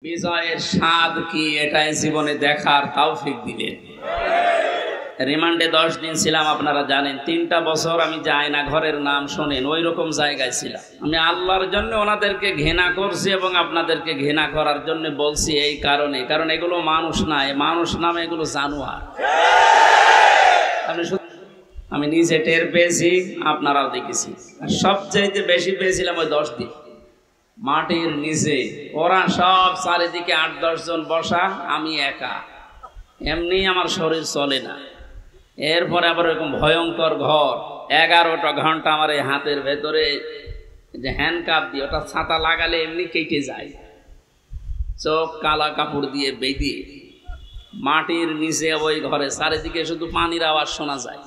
বিজয়ের স্বাদ কি এটাই জীবনে দেখার তৌফিক দিলেন। রিমান্ডে 10 দিন ছিলাম, আপনারা জানেন। 3টা বছর আমি যাই না ঘরের নাম শোনেন, ওই রকম জায়গায় ছিলাম। আমি আল্লাহর জন্য ওনাদেরকে ঘৃণা করছি এবং আপনাদেরকে ঘৃণা করার জন্য বলছি এই কারণে, কারণ এগুলো মানুষ না, মানুষ নামে এগুলো জানোয়ার। আমি নিজে টের পেয়েছি, আপনারাও দেখেছি। আর সবচাইতে বেশি পেয়েছিলাম ওই 10 দিন মাটির নিচে। ওরা সব চারিদিকে 8-10 জন বসা, আমি একা। এমনি আমার শরীর চলে না। এরপরে আবার এরকম ভয়ঙ্কর ঘর, 11টা ঘন্টা আমার এই হাতের ভেতরে যে হ্যান্ডকাপ দিয়ে, ওটা ছাতা লাগালে এমনি কেটে যায়। চোখ কালা কাপড় দিয়ে বেঁধে মাটির নিচে ওই ঘরে, চারিদিকে শুধু পানির আওয়াজ শোনা যায়।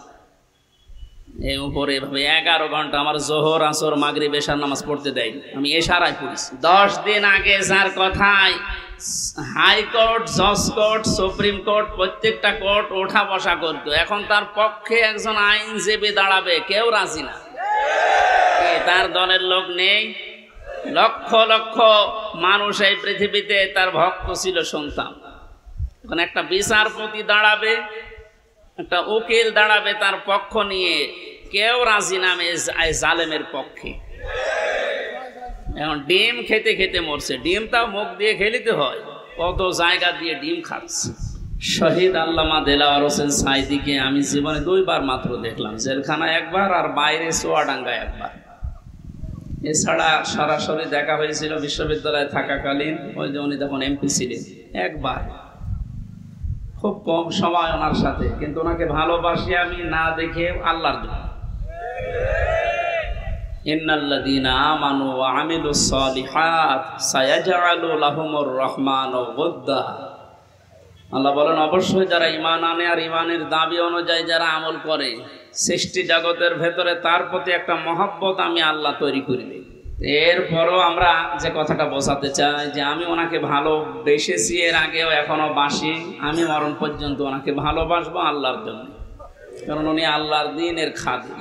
এই উপরে এভাবে 11 ঘন্টা আমার জোহর, আসর, মাগরিব, এশার নামাজ পড়তে দেয়নি। আমি এশারায় পড়েছি। 10 দিন আগে যার কথায় হাইকোর্ট, জজ কোর্ট, সুপ্রিম কোর্ট, প্রত্যেকটা কোর্ট ওঠা বসা করতো, এখন তার পক্ষে একজন আইনজীবী দাঁড়াবে, কেউ রাজি না। তার দলের লোক নেই। লক্ষ লক্ষ মানুষ এই পৃথিবীতে তার ভক্ত ছিল, সন্তান। এখন একটা বিচারপতি দাঁড়াবে, একটা উকিল দাঁড়াবে তার পক্ষ নিয়ে, কেউ রাজি নামে জালেমের পক্ষে। এখন ডিম খেতে খেতে মরছে। ডিমটাও মুখ দিয়ে খেলিতে হয়, কত জায়গা দিয়ে ডিম খাচ্ছে। শহীদ আল্লামা দেলাওয়ার হোসেন সাইদিকে আমি জীবনে 2 বার মাত্র দেখলাম, জেলখানায় একবার আর বাইরে চুয়াডাঙ্গায় একবার। এছাড়া সরাসরি দেখা হয়েছিল বিশ্ববিদ্যালয়ে থাকাকালীন, ওই যে উনি তখন এমপি ছিলেন, একবার। খুব কম সময় ওনার সাথে, কিন্তু ওনাকে ভালোবাসি আমি না দেখে আল্লাহর জন্য। ইন্নাল্লাযীনা আমানু ওয়া আমিলুস সালিহাত সায়াজআলু লাহুমুর রহমানু ওয়াদ্দা। আল্লাহ বলেন, অবশ্যই যারা ঈমান আনে আর ঈমানের দাবি অনুযায়ী যারা আমল করে, সৃষ্টি জগতের ভেতরে তার প্রতি একটা মহব্বত আমি আল্লাহ তৈরি করে দিই। এরপরও আমরা যে কথাটা বোঝাতে চাই যে আমি ওনাকে ভালোবেসেছি, এর আগেও এখনো বাসি, আমি মরণ পর্যন্ত ওনাকে ভালোবাসবো আল্লাহর জন্য, কারণ উনি আল্লাহর দ্বীনের খাদিম।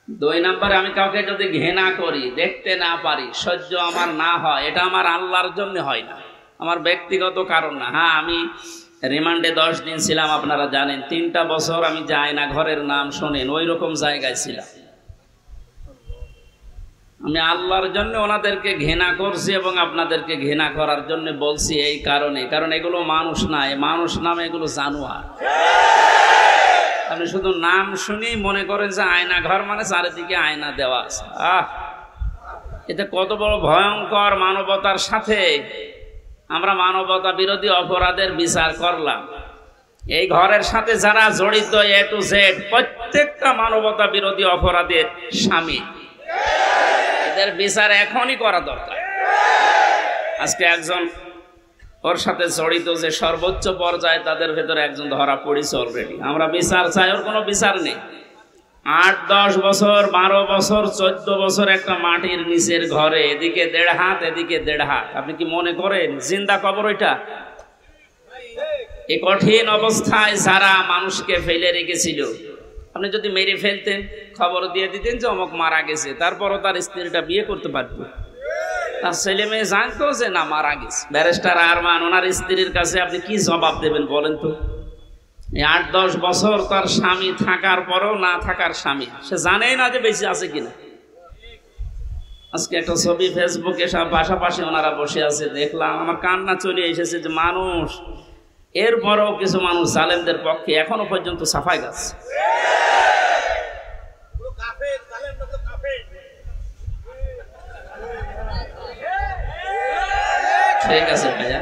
2 নম্বরে, আমি কাউকে যদি ঘৃণা করি, দেখতে না পারি, সহ্য আমার না হয়, এটা আমার আল্লাহর জন্য হয় না, আমার ব্যক্তিগত কারণ না। হ্যাঁ, আমি রিমান্ডে 10 দিন ছিলাম, আপনারা জানেন। 3টা বছর আমি যাই না ঘরের নাম শোনেন, ওই রকম জায়গায় ছিলাম। আমি আল্লাহর জন্য ওনাদেরকে ঘৃণা করছি এবং আপনাদেরকে ঘৃণা করার জন্য বলছি এই কারণে, কারণ এগুলো মানুষ না, মানুষ নামে এগুলো জানোয়ার। আপনি শুধু নাম শুনেই মনে করেন যে আয়না ঘর মানে চারিদিকে আয়না দেওয়া আছে। এতে কত বড় ভয়ঙ্কর মানবতার সাথে আমরা মানবতা বিরোধী অপরাধের বিচার করলাম। এই ঘরের সাথে যারা জড়িত A to Z, প্রত্যেকটা মানবতা বিরোধী অপরাধের শামিল। এদের বিচার এখনই করা দরকার। আজকে একজন ওর সাথে জড়িত যে সর্বোচ্চ পর্যায়ে, তাদের ভেতরে একজন ধরা পড়েছে অলরেডি। আমরা বিচার চাই, ওর কোনো বিচার নেই। 8-10 বছর, 12 বছর, 14 বছর একটা মাটির নিচের ঘরে, এদিকে 1.5 হাত, এদিকে 1.5 হাত। আপনি কি মনে করেন জিন্দা কবর ওইটা? এই কঠিন অবস্থায় যারা মানুষকে ফেলে রেখেছিল, আপনি যদি মেরে ফেলতেন, খবর দিয়ে দিতেন যে অমুক মারা গেছে, তারপরও তার স্ত্রীটা বিয়ে করতে পারত, তার ছেলে মেয়ে জানতো যে না মারা গেছে। ব্যারিস্টার আরমান, ওনার স্ত্রীর কাছে আপনি কি জবাব দেবেন বলেন তো? 8-10 বছর তার স্বামী থাকার পরেও না থাকার স্বামী, সে জানেই না যে বেঁচে আছে কিনা। আজকে একটা ছবি ফেসবুকে সব পাশাপাশি ওনারা বসে আছে, দেখলাম, আমার কান্না চলে এসেছে যে মানুষ, এরপরেও কিছু মানুষ জালেমদের পক্ষে এখনো পর্যন্ত সাফাই গাচ্ছে। ঠিক আছে ভাইয়া,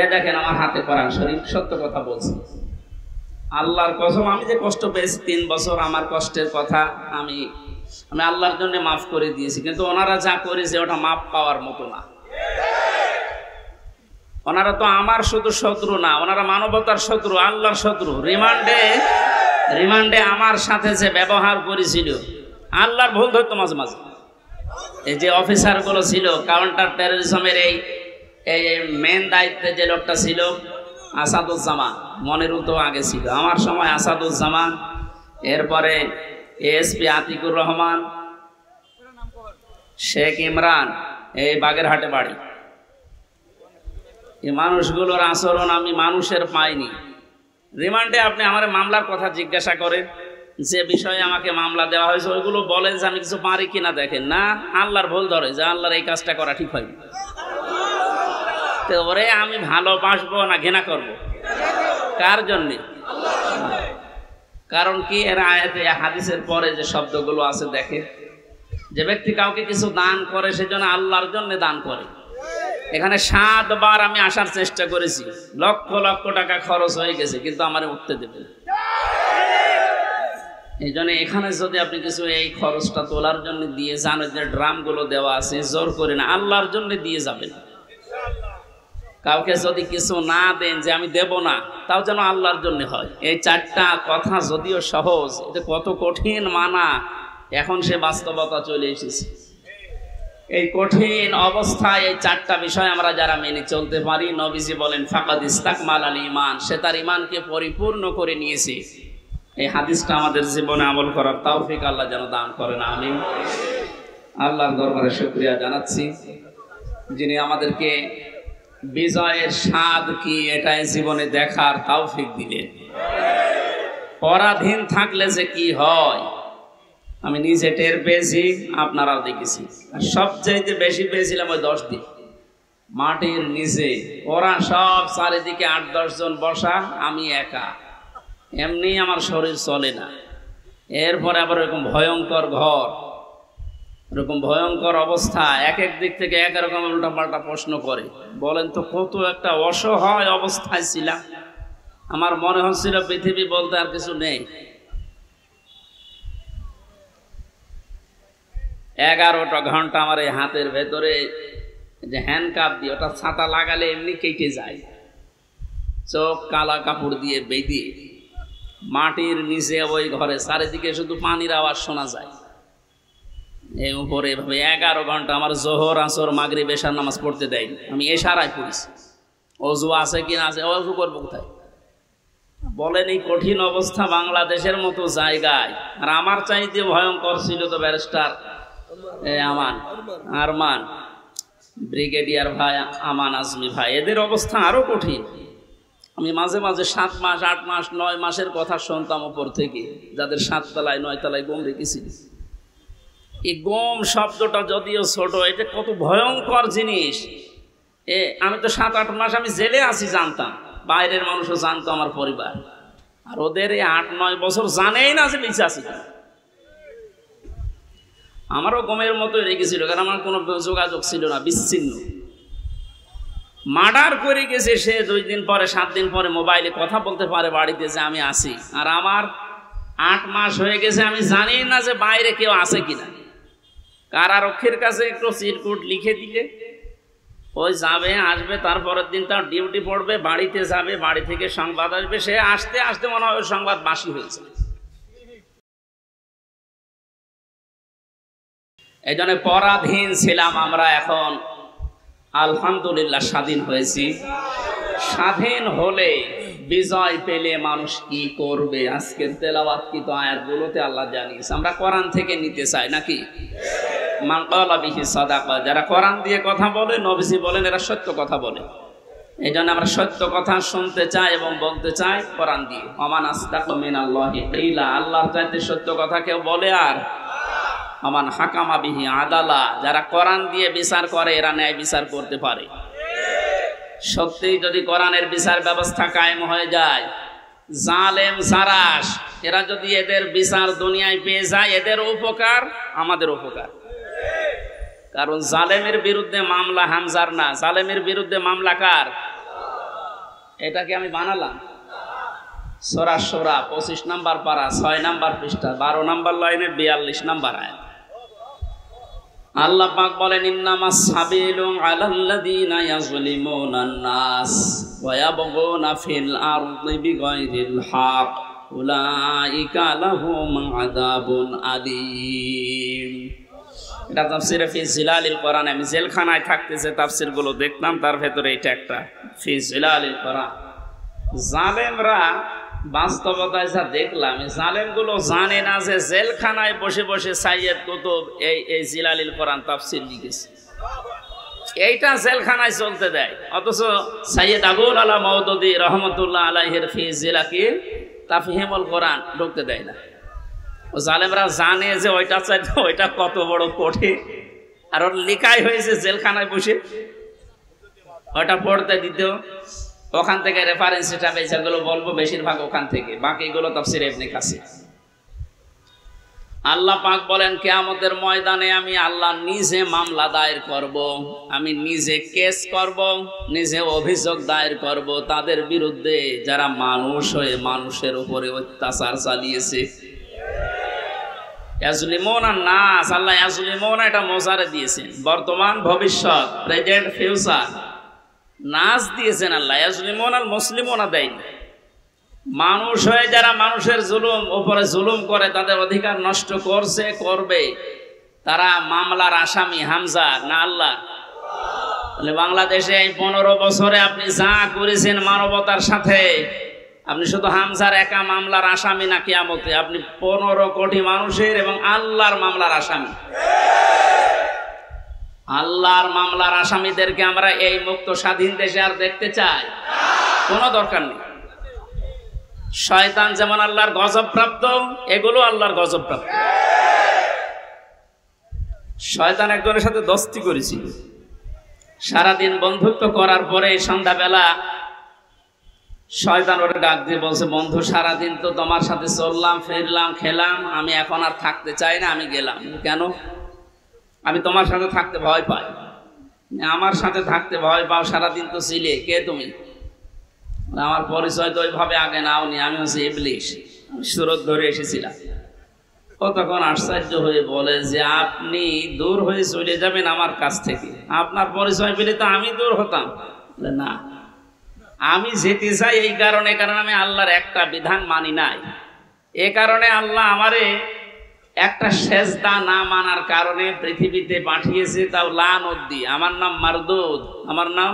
এ দেখেন আমার হাতে কোরআন শরীফ, সত্য কথা বলছি। আল্লাহর কসম, আমি যে কষ্ট পেয়েছি 3 বছর, আমার কষ্টের কথা আমি আল্লাহর জন্য মাফ করে দিয়েছি, কিন্তু ওনারা যা করেছে ওটা মাফ পাওয়ার মতো না। ওনারা তো আমার শুধু শত্রু না, ওনারা মানবতার শত্রু, আল্লাহর শত্রু। রিমান্ডে আমার সাথে যে ব্যবহার করেছিল, আল্লাহর ভুল ধরতো মাঝে মাঝে। এই যে অফিসারগুলো ছিল কাউন্টার টেররিজমের, এই মেন দায়িত্বে যে লোকটা ছিল আসাদুজ্জামান, মনিরুল তো আগে ছিল, আমার সময় আসাদুজ্জামান, এরপরে এসপি আতিকুর রহমান, শেখ ইমরান, এই বাগেরহাটে বাড়ি। এই মানুষগুলোর আচরণ আমি মানুষের পাইনি। রিমান্ডে আপনি আমার মামলার কথা জিজ্ঞাসা করেন, যে বিষয়ে আমাকে মামলা দেওয়া হয়েছে ওইগুলো বলেন যে আমি কিছু পারি কিনা, দেখেন না আল্লাহর ভুল ধরে যে আল্লাহর এই কাজটা করা ঠিক হয়নি। তো ওরে আমি ভালোবাসবো না ঘৃণা করব? কার জন্যে? কারণ কি, এর আয়াতে হাদিসের পরে যে শব্দগুলো আছে দেখে, যে ব্যক্তি কাউকে কিছু দান করে সেজন্য আল্লাহর জন্য দান করে। এখানে 7 বার আমি আসার চেষ্টা করেছি, লক্ষ লক্ষ টাকা খরচ হয়ে গেছে, কিন্তু আমার উঠতে দেবে না। এই জন্য এখানে যদি আপনি কিছু এই খরচটা তোলার জন্য দিয়ে যান, যে ড্রামগুলো দেওয়া আছে জোর করে না, আল্লাহর জন্য দিয়ে যাবেন। কাউকে যদি কিছু না দেন যে আমি দেব না, তাও যেন আল্লাহর জন্য হয়। এই 4টা কথা যদিও সহজ, এটা কত কঠিন মানা, এখন সে বাস্তবতা চলে এসেছে। এই কঠিন অবস্থায় এই 4টা বিষয় আমরা যারা মেনে চলতে পারি, নবীজি বলেন ফাকাদ ইস্তাকমাল আল ঈমান, সে তার ঈমানকে পরিপূর্ণ করে নিয়েছে। এই হাদিসটা আমাদের জীবনে আমল করার তৌফিক আল্লাহ যেন দান করেন, আমিন। আল্লাহর দরবারে শুকরিয়া জানাচ্ছি, যিনি আমাদেরকে বিজয়ের স্বাদ কি এটাই জীবনে দেখার তৌফিক দিলেন। পরাধীন থাকলে যে কি হয় আমি নিজে টের পেয়েছি, আপনারাও দেখেছি। আর সবচাইতে বেশি পেয়েছিলাম ওই 10 দিন মাটির নিচে। ওরা সব চারিদিকে 8-10 জন বসা, আমি একা। এমনি আমার শরীর চলে না। এরপরে আবার এরকম ভয়ঙ্কর ঘর, এরকম ভয়ঙ্কর অবস্থা, এক এক দিক থেকে এক রকম উল্টাপাল্টা প্রশ্ন করে। বলেন তো কত একটা অসহায় অবস্থায় ছিলাম। আমার মনে হচ্ছিল পৃথিবী বলতে আর কিছু নেই। 11টা ঘন্টা আমার এই হাতের ভেতরে যে হ্যান্ডকাপ দিয়ে, ওটা ছাতা লাগালে এমনি কেটে যায়। চোখ কালা কাপড় দিয়ে বেঁধে মাটির নিচে ওই ঘরে, চারিদিকে শুধু পানির আওয়াজ শোনা যায়। এই উপরে এভাবে 11 ঘন্টা আমার জোহর, আসর, মাগরিব, এশার নামাজ পড়তে দেয়নি। আমি এশারায় পড়েছি। অজু আছে কিনা আছে, অজু করবো কোথায়? বলেন এই কঠিন অবস্থা বাংলাদেশের মতো জায়গায়। আর আমার চাইতে ভয়ঙ্কর ছিল তো ব্যারিস্টার আরমান, ব্রিগেডিয়ার ভাই আমান আজমি ভাই, এদের অবস্থা আরো কঠিন। আমি মাঝে মাঝে 7 মাস, 8 মাস, 9 মাসের কথা শুনতাম উপর থেকে, যাদের 7 তলায় 9 তলায় গম রেখেছিল। এই গম শব্দটা যদিও ছোট, এটা কত ভয়ঙ্কর জিনিস। আমি তো 7-8 মাস আমি জেলে আছি জানতাম, বাইরের মানুষও জানতো, আমার পরিবার। আর ওদের এই 8-9 বছর জানেই না যে বেঁচে আছি। আমারও গমের মতোই রেখেছিল, কারণ আমার কোনো যোগাযোগ ছিল না, বিচ্ছিন্ন। মার্ডার করে গেছে সে 2 দিন পরে, 7 দিন পরে মোবাইলে কথা বলতে পারে বাড়িতে যে আমি আছি। আর আমার 8 মাস হয়ে গেছে, আমি জানি না যে বাইরে কেউ আছে কিনা। কারারক্ষীর কাছে একটু চিরকুট লিখে দিলে ওই যাবে, আসবে, তারপরের দিন তার ডিউটি পড়বে, বাড়িতে যাবে, বাড়ি থেকে সংবাদ আসবে, সে আসতে আসতে মনে হয় সংবাদ বাসি হয়েছে। এই জন্য পরাধীন ছিলাম আমরা, এখন আলহামদুলিল্লাহ স্বাধীন হয়েছি। স্বাধীন হলে, বিজয় পেলে মানুষ কি করবে, আজকের তেলাওয়াতকৃত আয়াতগুলোতে আল্লাহ জানিয়েছে। আমরা কোরআন থেকে নিতে চাই নাকি? মান ক্বালা বিহি সাদাকা, যারা কোরআন দিয়ে কথা বলে, নবীজি বলেন এরা সত্য কথা বলে। এই জন্য আমরা সত্য কথা শুনতে চাই এবং বলতে চাই কোরআন দিয়ে। ওমান আসদাকু মিনাল্লাহি কিলা, আল্লাহর চাইতে সত্য কথা কেউ বলে? আর আমান হাকামা বিহি আদালা, যারা কোরআন দিয়ে বিচার করে এরা ন্যায় বিচার করতে পারে। সত্যি যদি কোরআনের বিচার ব্যবস্থা কায়েম হয়ে যায়, জালেম জারাস এরা যদি এদের বিচার দুনিয়ায় পেয়ে যায়, এদের উপকার আমাদের উপকার। কারণ জালেমের বিরুদ্ধে মামলা হামজার না, জালেমের বিরুদ্ধে মামলা কার? এটাকে আমি বানালাম। সূরা শুরা 25 নম্বর পারা, 6 নম্বর পৃষ্ঠা, 12 নম্বর লাইনের 42 নম্বর আয়াত। আল্লাহ পাক বলেন ইন্নামাস সাবিলু আলাল্লাযীনা ইয়াযলিমুনান নাস ওয়া ইয়াবগুনা ফিল আরদি বিগাইরিল হক উলাইকা লাহুম আযাবুন আলীম। এটা তাফসীরে ফি জিলালিল কোরআন। আমি জেলখানায় থাকতে যে তাফসীরগুলো দেখতাম তার ভেতরে এটা একটা, ফি জিলালিল কোরআন। জালেমরা বাস্তবতায় যা দেখলাম, জালেম গুলো জানে না যে জেলখানায় বসে বসে সাইয়েদ কুতুব এই জিলালিল কোরআন তাফসীর লিখেছে, এইটা জেলখানায় চলতে দেয়। অথচ সাইয়েদ আবুল আলা মওদুদী রহমতুল্লাহ আলাইহির ফি জিলাকি তাফহিমুল কোরআন ঢুকতে দেয় না। ও জালেমরা জানে যে ওইটা চাইতে ওইটা কত বড় কঠিন, আর ওর লেখাই হয়েছে জেলখানায় বসে, ওটা পড়তে দিত। ওখান থেকে রেফারেন্স হিসাবে যেগুলো বলবো বেশিরভাগ ওখান থেকে, বাকিগুলো তাফসীর ইবনে কাসির। আল্লাহ পাক বলেন কিয়ামতের ময়দানে আমি আল্লাহ নিজে মামলা দায়ের করব, আমি নিজে কেস করব, নিজে অভিযোগ দায়ের করব তাদের বিরুদ্ধে যারা মানুষ হয়ে মানুষের উপরে অত্যাচার চালিয়েছে। ইয়াজলিমুনা নাস, আল্লাহ ইয়াজলিমুনা এটা মোজারে দিয়েছেন, বর্তমান ভবিষ্যৎ, প্রেজেন্ট ফিউচার, নাস দিয়েছেন আল্লাহ। ইয়াজলিমুনা আল মুসলিমুনা দেয়নি। মানুষ হয়ে যারা মানুষের জুলুম উপরে জুলুম করে, তাদের অধিকার নষ্ট করছে, করবে, তারা মামলার আসামি হামজা না আল্লাহ? তাহলে বাংলাদেশে এই 15 বছরে আপনি যা করেছেন মানবতার সাথে, আপনি শুধু হামজার একা মামলার আসামি না, কিয়ামতে আপনি 15 কোটি মানুষের এবং আল্লাহর মামলার আসামি। আল্লাহর মামলার আসামিদেরকে আমরা এই মুক্ত স্বাধীন দেশে আর দেখতে চাই? কোনো দরকার নেই। শয়তান যেমন আল্লাহর গজব প্রাপ্ত, এগুলো আল্লাহর গজব প্রাপ্ত। শয়তান একজনের সাথে দোস্তি করেছিল, সারাদিন বন্ধুত্ব করার পরে সন্ধ্যাবেলা শয়তান ওরে ডাক দিয়ে বলছে, বন্ধু সারাদিন তো তোমার সাথে চললাম, ফিরলাম, খেলাম, আমি এখন আর থাকতে চাই না, আমি গেলাম। কেন? আমি তোমার সাথে থাকতে ভয় পাই। আমার সাথে থাকতে ভয় পাও? সারাদিন তো ছিলে, কে তুমি? আমার পরিচয় তো ওইভাবে আগে নাওনি, আমি হচ্ছে ইবলিশ, সুরত ধরে এসেছিলাম। ও তখন আশ্চর্য হয়ে বলে যে আপনি দূর হয়ে চলে যাবেন আমার কাছ থেকে, আপনার পরিচয় পেলে তো আমি দূর হতাম। না, আমি যেতে চাই এই কারণে, কারণ আমি আল্লাহর একটা বিধান মানি নাই। এ কারণে আল্লাহ আমারে একটা সেজদা না মানার কারণে পৃথিবীতে পাঠিয়েছে, তাও লানত দিয়ে। আমার নাম মারদুদ, আমার নাম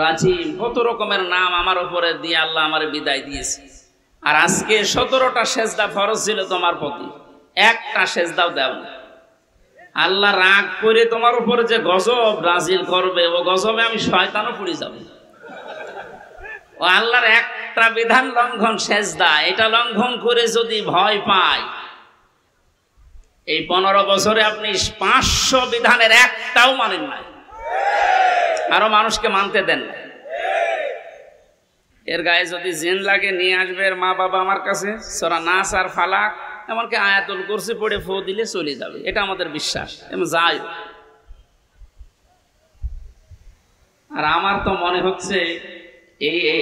রাজিম, কত রকমের নাম আমার উপরে দিয়ে আল্লাহ আমার বিদায় দিয়েছে। আর আজকে 17টা সেজদা ফরজ ছিল তোমার প্রতি, একটা সেজদাও দাও না। আল্লাহ রাগ করে তোমার উপরে যে গজব নাজিল করবে, ও গজবে আমি শয়তানও পড়ে যাব। ও আল্লাহর একটা বিধান লঙ্ঘন, সেজদা, এটা লঙ্ঘন করে যদি ভয় পায়, এই 15 বছরে আপনি 500 বিধানের একটাও মানেন নাই, আরো মানুষকে মানতে দেন না। এর গায়ে যদি জিন লাগে নিয়ে আসবে এর মা বাবা আমার কাছে, সূরা নাস আর ফালাক, এমনকি আয়াতুল কুরসি পড়ে ফু দিলে চলে যাবে, এটা আমাদের বিশ্বাস। এমন যাই, আর আমার তো মনে হচ্ছে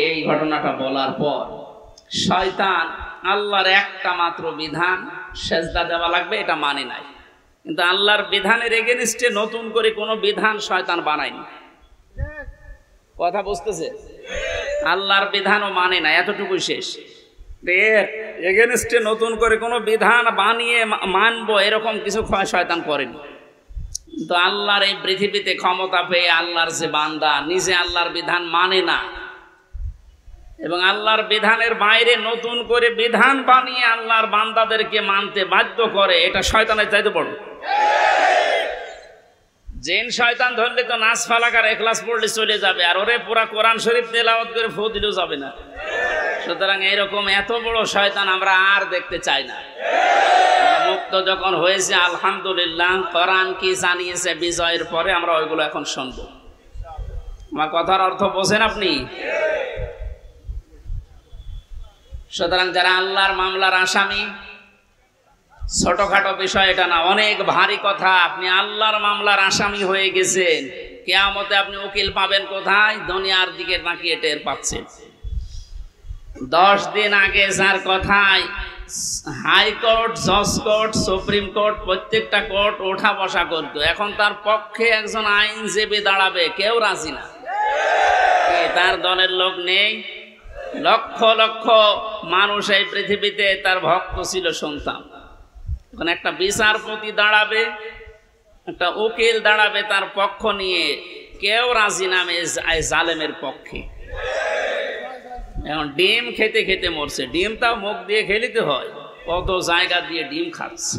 এই ঘটনাটা বলার পর শয়তান আল্লাহর একটা মাত্র বিধান সেজদা দেওয়া লাগবে এটা মানে নাই, কিন্তু আল্লাহর বিধানের এগেইনস্টে নতুন করে কোনো বিধান শয়তান বানায়নি। কথা বুঝতেছে? আল্লাহর বিধানও মানে না, এতটুকুই শেষ। এর এগেইনস্টে নতুন করে কোনো বিধান বানিয়ে মানবো এরকম কিছু শয়তান করেনি। কিন্তু আল্লাহর এই পৃথিবীতে ক্ষমতা পেয়ে আল্লাহর যে বান্দা নিজে আল্লাহর বিধান মানে না এবং আল্লাহর বিধানের বাইরে নতুন করে বিধান বানিয়ে আল্লাহর বান্দাদেরকে মানতে বাধ্য করে, এটা শয়তানের চাইতে বড়। জিন শয়তান ধরলে তো নাস ফালাক আর ইখলাস পড়লে চলে যাবে, আর ওরে পুরা কোরআন শরীফ তেলাওয়াত করে ফু দিলেও যাবে না। সুতরাং এইরকম এত বড় শয়তান আমরা আর দেখতে চাই না। মুক্ত যখন হয়েছে আলহামদুলিল্লাহ, কোরআন কি জানিয়েছে বিজয়ের পরে আমরা ওইগুলো এখন শুনবো। আমার কথার অর্থ বোঝেন আপনি? সুতরাং যারা আল্লাহর মামলার আসামি, ছোটখাটো বিষয় এটা না, অনেক ভারী কথা। আপনি আল্লাহর মামলার আসামি হয়ে গেছেন, কিয়ামতে আপনি উকিল পাবেন কোথায়? দুনিয়ার দিকে তাকিয়ে টের পাচ্ছেন। 10 দিন আগে যার কথায় হাইকোর্ট, জজ কোর্ট, সুপ্রিম কোর্ট, প্রত্যেকটা কোর্ট ওঠা বসা করত, এখন তার পক্ষে একজন আইনজীবী দাঁড়াবে, কেউ রাজি না। তার দলের লোক নেই। লক্ষ লক্ষ মানুষ এই পৃথিবীতে তার ভক্ত ছিল, শুনতাম। এখন একটা বিচারপতি দাঁড়াবে, একটা উকিল দাঁড়াবে তার পক্ষ নিয়ে, কেউ রাজি নামে জালেমের পক্ষে। এখন ডিম খেতে খেতে মরছে। ডিমটাও মুখ দিয়ে খেলিতে হয়, কত জায়গা দিয়ে ডিম খাচ্ছে।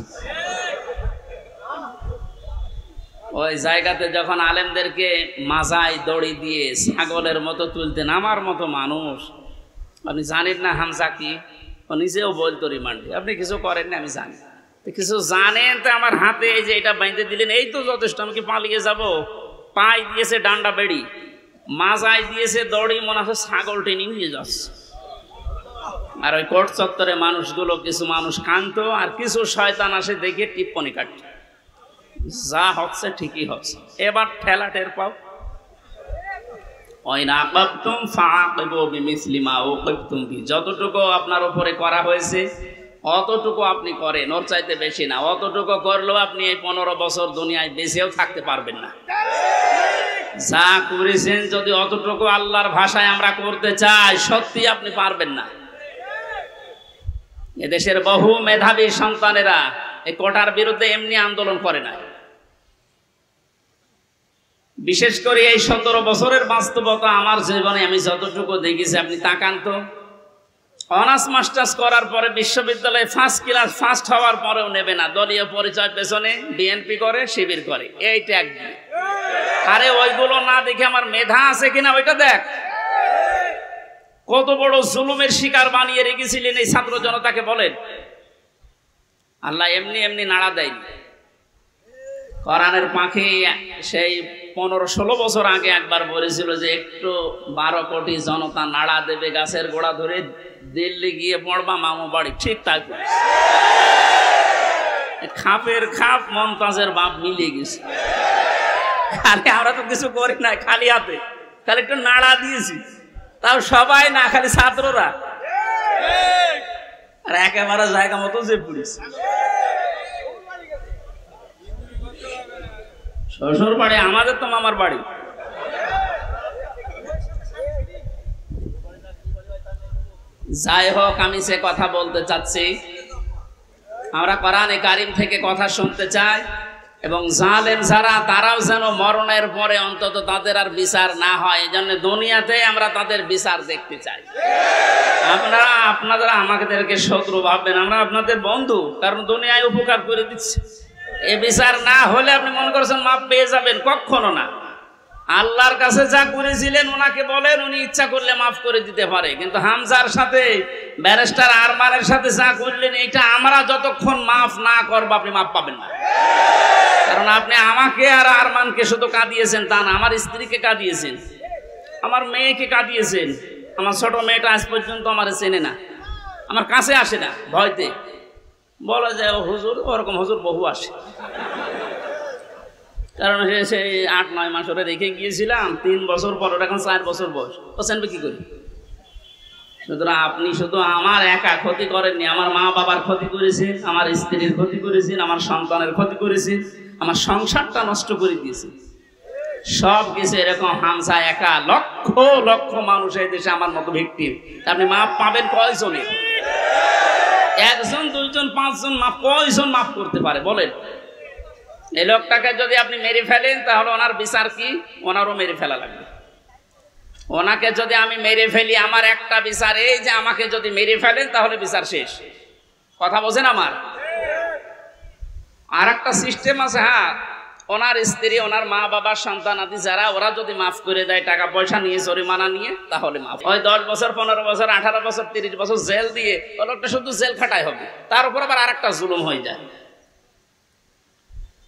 ওই জায়গাতে যখন আলেমদেরকে মাজায় দড়ি দিয়ে ছাগলের মতো তুলতেন, আমার মতো মানুষ, আপনি জানেন না হামজা কি, ও নিজেও বলতো রিমান্ডে, আপনি কিছু করেন না আমি জানি, কিছু জানেন তো আমার হাতে এই যে এটা বাইন্ধে দিলেন, এই তো যথেষ্ট, আমি কি পালিয়ে যাব? পাই দিয়েছে ডান্ডা বেড়ি, মাজায় দিয়েছে দড়ি, মনে হচ্ছে ছাগল টেনে নিয়ে যাচ্ছে। আর ওই কোর্ট চত্বরে মানুষগুলো, কিছু মানুষ কাঁদতো আর কিছু শয়তান আসে দেখে টিপ্পনি কাটত, যা হচ্ছে ঠিকই হচ্ছে, এবার ঠেলা টের পাও। যতটুকু আপনার উপরে করা হয়েছে অতটুকু আপনি করেন, ওর চাইতে বেশি না। অতটুকু করলেও আপনি এই 15 বছর দুনিয়ায় বেঁচেও থাকতে পারবেন না। যা করেছেন যদি অতটুকু আল্লাহর ভাষায় আমরা করতে চাই, সত্যি আপনি পারবেন না। এদেশের বহু মেধাবী সন্তানেরা এই কোটার বিরুদ্ধে এমনি আন্দোলন করে না। বিশেষ করে এই 17 বছরের বাস্তবতা আমার জীবনে আমি যতটুকু দেখেছি, আপনি তাকান তো, অনার্স মাস্টার্স করার পরে বিশ্ববিদ্যালয়ে ফার্স্ট ক্লাস ফার্স্ট হওয়ার পরেও নেবে না, দলীয় পরিচয় পেছনে বিএনপি করে, শিবির করে, এই ট্যাগ দিয়ে। আরে ওইগুলো না দেখে আমার মেধা আছে কিনা ওইটা দেখ। কত বড় জুলুমের শিকার বানিয়ে রেখেছিলেন এই ছাত্র জনতাকে বলেন। আল্লাহ এমনি এমনি নাড়া দেয়নি। কোরআনের পাখি সেই 15-16 বছর আগে একবার বলেছিল যে একটু 12 কোটি জনতা নাড়া দেবে, গাছের গোড়া ধরে দিল্লি গিয়ে পড়বা মামু বাড়ি। ঠিক তাই খাপের খাপ মমতাজের বাপ মিলিয়ে গেছে। আরে আমরা তো কিছু করি না, খালি হাতে, খালি একটু নাড়া দিয়েছি, তাও সবাই না, খালি ছাত্ররা। আর একেবারে জায়গা মতো যে পুলিশ। শ্বশুর বাড়ি আমাদের তো মামার বাড়ি। যাই হোক, আমি সে কথা বলতে চাচ্ছি, আমরা কোরআনে কারিম থেকে কথা শুনতে চাই, এবং জালেম যারা তারাও যেন মরণের পরে অন্তত তাদের আর বিচার না হয়, এই জন্য দুনিয়াতে আমরা তাদের বিচার দেখতে চাই। আপনারা আমাদেরকে শত্রু ভাববেন, আমরা আপনাদের বন্ধু, কারণ দুনিয়ায় উপকার করে দিচ্ছে। এ বিচার না হলে আপনি মনে করছেন মাপ পেয়ে যাবেন, কখনো না। আল্লাহর কাছে যা করেছিলেন ওনাকে বলেন, উনি ইচ্ছা করলে মাফ করে দিতে পারে। কিন্তু হামজার সাথে ব্যারিস্টার আরমানের সাথে যা করলেন, এটা আমরা যতক্ষণ মাফ না করবো আপনি মাফ পাবেন না। কারণ আপনি আমাকে আর আরমানকে শুধু কাঁদিয়েছেন তা না, আমার স্ত্রীকে কাঁদিয়েছেন, আমার মেয়েকে কাঁদিয়েছেন। আমার ছোট মেয়েটা আজ পর্যন্ত আমার চেনে না, আমার কাছে আসে না, ভয়তে বলা যায় ও হুজুর, ওরকম হুজুর বহু আসে। কারণ সেই 8-9 মাস ওরা রেখে গিয়েছিলাম, 3 বছর পর, ওটা এখন 4 বছর বয়স, ও চেনবে কি করি? সুতরাং আপনি শুধু আমার একা ক্ষতি করেননি, আমার মা বাবার ক্ষতি করেছেন, আমার স্ত্রীর ক্ষতি করেছেন, আমার সন্তানের ক্ষতি করেছেন, আমার সংসারটা নষ্ট করে দিয়েছে। সব কিছু এরকম হামজা একা, লক্ষ লক্ষ মানুষ এই দেশে আমার মতো ভিকটিম। আপনি মাপ পাবেন কয়জনে? 1 জন 2 জন 5 জন মাপ, কয়জন মাফ করতে পারে বলেন? এই লোকটাকে যদি আপনি মেরে ফেলেন তাহলে ওনার বিচার কি? ওনারও মেরে ফেলা লাগবে। ওনাকে যদি আমি মেরে ফেলি, আমার একটা বিচার এই যে আমাকে যদি মেরে ফেলেন তাহলে বিচার শেষ। কথা বোঝেন আমার? আর একটা সিস্টেম আছে, হ্যাঁ, ওনার স্ত্রী, ওনার মা বাবা, সন্তান আদি যারা, ওরা যদি মাফ করে দেয় টাকা পয়সা নিয়ে, জরিমানা নিয়ে, তাহলে মাফ। ওই 10 বছর 15 বছর 18 বছর 30 বছর জেল দিয়ে ওই লোকটা শুধু জেল খাটাই হবে, তার উপর আবার আর একটা জুলুম হয়ে যায়।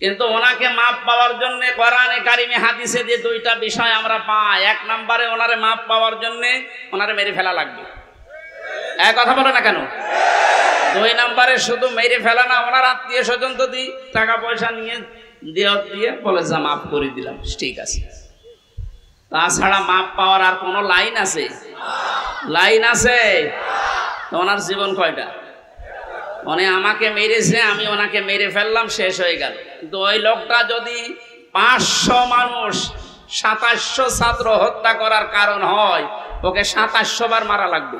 কিন্তু ওনাকে মাপ পাওয়ার জন্য কোরআনে কারিমে হাদিসে যে 2টা বিষয় আমরা পাই। 1 নম্বরে ওনারে মাপ পাওয়ার জন্য ওনারে মেরে ফেলা লাগবে। এক কথা বলে না কেন? 2 নম্বরে শুধু মেরে ফেলা না, ওনার আত্মীয় স্বজন যদি টাকা পয়সা নিয়ে দিয়ে বলে যা মাফ করে দিলাম, ঠিক আছে। তাছাড়া মাপ পাওয়ার আর কোনো লাইন আছে? লাইন আছে? তো ওনার জীবন কয়টা? উনি আমাকে মেরেছে, আমি ওনাকে মেরে ফেললাম, শেষ হয়ে গেল। কিন্তু ওই লোকটা যদি 500 মানুষ 2700 ছাত্র হত্যা করার কারণ হয়, ওকে 2700 বার মারা লাগবে।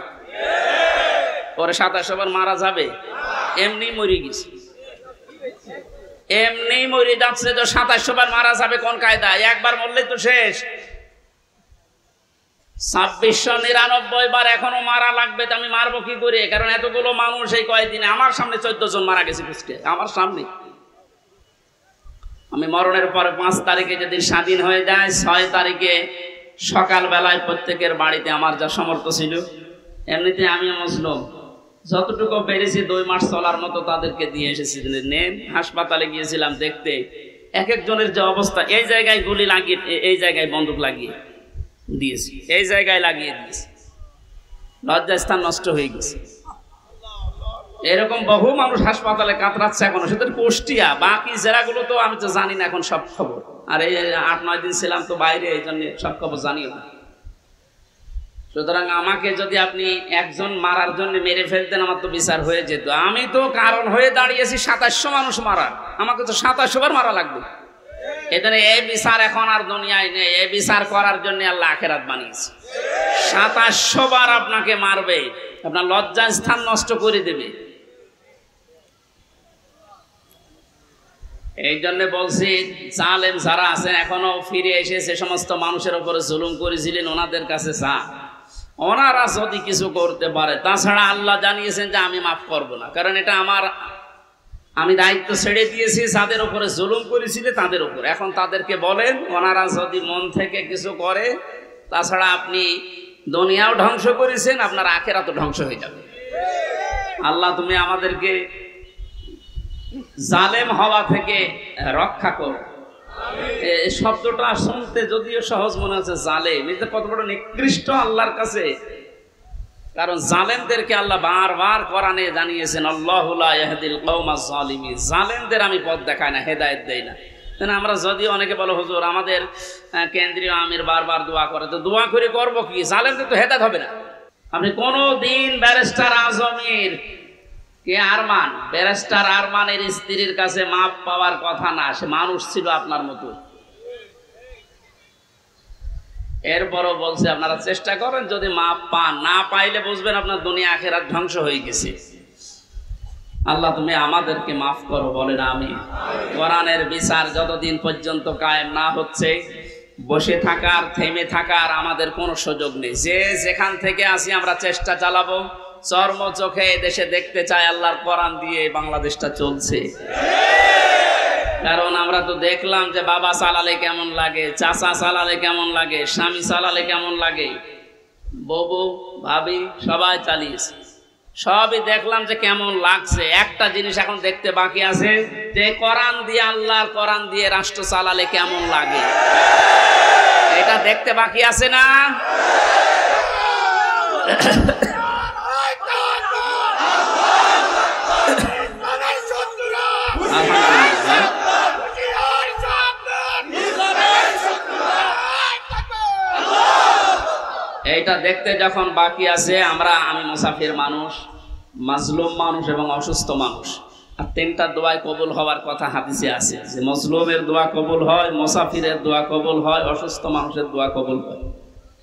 পরে 2700 বার মারা যাবে? এমনি মরে গেছে, এমনি মরে যাচ্ছে, তো 2700 বার মারা যাবে কোন কায়দায়? একবার মরলে তো শেষ। 2699 বার এখনো মারা লাগবে, তো আমি মারবো কি করে? কারণ এতগুলো মানুষ এই কয়েকদিনে আমার সামনে 14 জন মারা গেছে কুষ্টিয়া, আমার সামনে। আমি মরণের পরে 5 তারিখে যেদিন স্বাধীন হয়ে যায়, 6 তারিখে সকালবেলায় প্রত্যেকের বাড়িতে আমার যা সামর্থ্য ছিল, এমনিতে আমি মুসলিম, যতটুকু পেরেছি 2 মাস চলার মতো তাদেরকে দিয়ে এসেছি। নেন হাসপাতালে গিয়েছিলাম দেখতে, এক একজনের যে অবস্থা, এই জায়গায় গুলি লাগিয়ে, এই জায়গায় বন্দুক লাগিয়ে দিয়েছি, এই জায়গায় লাগিয়ে দিয়েছি, লজ্জাস্থান নষ্ট হয়ে গেছে। এরকম বহু মানুষ হাসপাতালে কাতরাচ্ছে এখনো, সেটা কুষ্টিয়া, বাকি জেলাগুলো তো আমি তো জানি না এখন সব খবর, আর এই 8-9 দিন ছিলাম তো বাইরে, এই জন্য সব খবর জানিও না। সুতরাং আমাকে যদি আপনি একজন মারার জন্য মেরে ফেলতেন, আমার তো বিচার হয়ে যেত। আমি তো কারণ হয়ে দাঁড়িয়েছি 2700 মানুষ মারার, আমাকে তো 2700 বার মারা লাগবে। এখানে এই বিচার এখন আর দুনিয়ায় নেই, এই বিচার করার জন্য আল্লাহ আখিরাত বানিয়েছে। 2700 বার আপনাকে মারবে, আপনার লজ্জার স্থান নষ্ট করে দেবে। এই জন্য বলছি, জালেম যারা আছেন এখনো ফিরে এসে সে সমস্ত মানুষের উপরে জুলুম করেছিলেন, ওনাদের কাছে চা, ওনারা যদি কিছু করতে পারে। তাছাড়া আল্লাহ জানিয়েছেন যে আমি মাফ করব না, কারণ এটা আমি দায়িত্ব ছেড়ে দিয়েছি যাদের উপরে জুলুম করেছিলে তাদের উপর। এখন তাদেরকে বলেন, ওনারা যদি মন থেকে কিছু করে, তাছাড়া আপনি দুনিয়াও ধ্বংস করেছেন, আপনার আখিরাতও ধ্বংস হয়ে যাবে। আল্লাহ তুমি আমাদেরকে জালেম হওয়া থেকে রক্ষা করো। এই শব্দটা শুনতে যদিও সহজ মনে হচ্ছে, জালেম, এটা কত বড় নিকৃষ্ট আল্লাহর কাছে। কারণ জালেমদেরকে আল্লাহ বারবার কোরআনে জানিয়েছেন, আল্লাহু লা ইয়াহদিল কওমাজ জালিমিন, জালেমদের আমি পথ দেখাই না, হেদায়েত দেই না। আমরা যদি অনেকে বলো হুজুর আমাদের কেন্দ্রীয় আমির বারবার দোয়া করে, তো দোয়া করে করবো কি? জালেমদের তো হেদায়েত হবে না। আপনি কোনদিন ব্যারিস্টার আজমের কে আরমান, ব্যারিস্টার আরমানের স্ত্রীর কাছে মাপ পাওয়ার কথা না, সে মানুষ ছিল আপনার মতো। এরপরও বলছে আপনারা চেষ্টা করেন, যদি মাপ পান, না পাইলে বুঝবেন আপনার দুনিয়া আখিরাত ধ্বংস হয়ে গেছে। আল্লাহ তুমি আমাদেরকে মাফ করো, বলেন আমিন। কোরআনের বিচার যতদিন পর্যন্ত কায়েম না হচ্ছে, বসে থাকার, থেমে থাকার আমাদের কোনো সুযোগ নেই। যে যেখান থেকে আসি আমরা চেষ্টা চালাবো, চর্ম চোখে দেশে দেখতে চাই আল্লাহর কোরআন দিয়ে বাংলাদেশটা চলছে। কারণ আমরা তো দেখলাম যে বাবা চালালে কেমন লাগে, চাচা চালালে কেমন লাগে, স্বামী চালালে কেমন লাগে, বউ ভাবি সবাই চালিয়েছে, সবই দেখলাম যে কেমন লাগছে। একটা জিনিস এখন দেখতে বাকি আছে, যে কোরআন দিয়ে, আল্লাহর কোরআন দিয়ে রাষ্ট্র চালালে কেমন লাগে, এটা দেখতে বাকি আছে না? এইটা দেখতে যখন বাকি আছে, আমি মুসাফির মানুষ, মাজলুম মানুষ এবং অসুস্থ মানুষ, আর 3টা দোয়ায় কবুল হওয়ার কথা হাদিসে আছে, যে মজলুমের দোয়া কবুল হয়, মুসাফিরের দোয়া কবুল হয়, অসুস্থ মানুষের দোয়া কবুল হয়।